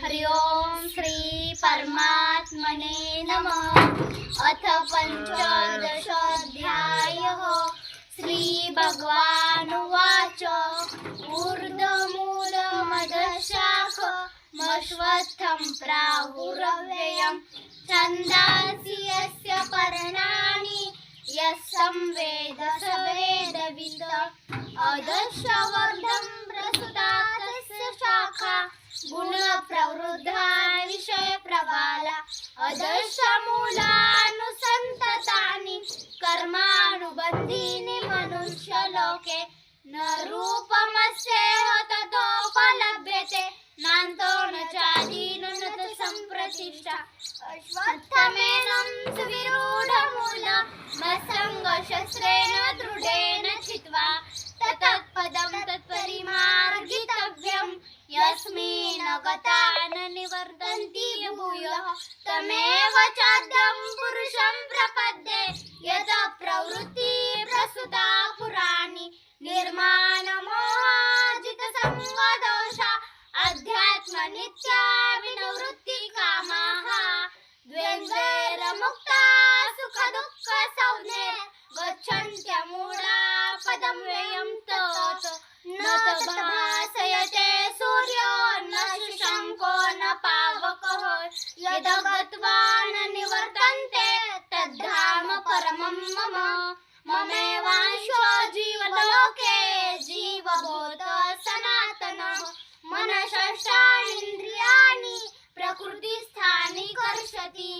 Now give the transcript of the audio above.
हरि ओम श्री परमात्मने नमः। अथ पंचदशोऽध्यायः। श्री भगवानुवाच ऊर्ध्वमूलमधःशाखमश्वत्थं प्राहुरव्ययं छन्दांसि यस्य पर्णानि यस्तं वेद स वेदवित्। अधश्चवर्धं प्रसुता तस्य शाखा गुणप्रवृद्धा विषयप्रबाला। अधश्चमूलानुसन्ततानि कर्मानुबन्धीनि मनुष्यलोके न रूपमस्येह ततोपलभ्यते नान्तो न चादीनो न च सम्प्रतिष्ठा। अश्वत्थमेनं सुविरूढमूलमसङ्गशस्त्रेण दृढेन छित्त्वा तत्पदं तत्परिमार्गितव्यं यस्मिन् गता न निवर्तन्ति भूयः तमेव चाद्यं पुरुषं प्रपद्ये। यतः प्रवृत्ति प्रसुता पुराणि निर्माणमोहाजितसङ्गदोषा अध्यात्मनित्या विनिवृत्तिकामाः। द्वन्द्वैर्मुक्ता सुखदुःखसंज्ञे गच्छन्त्यमूढा पदं व्ययं तत्। न तद्भासयते सूर्यो न शशाङ्को न पावकः यद् गत्वा न निवर्तन्ते तद्धाम परमं मम। ममेवांशो जीवलोके जीवभूत सनातनः। मनः षष्ठानीन्द्रियाणि प्रकृतिस्थानि कर्षति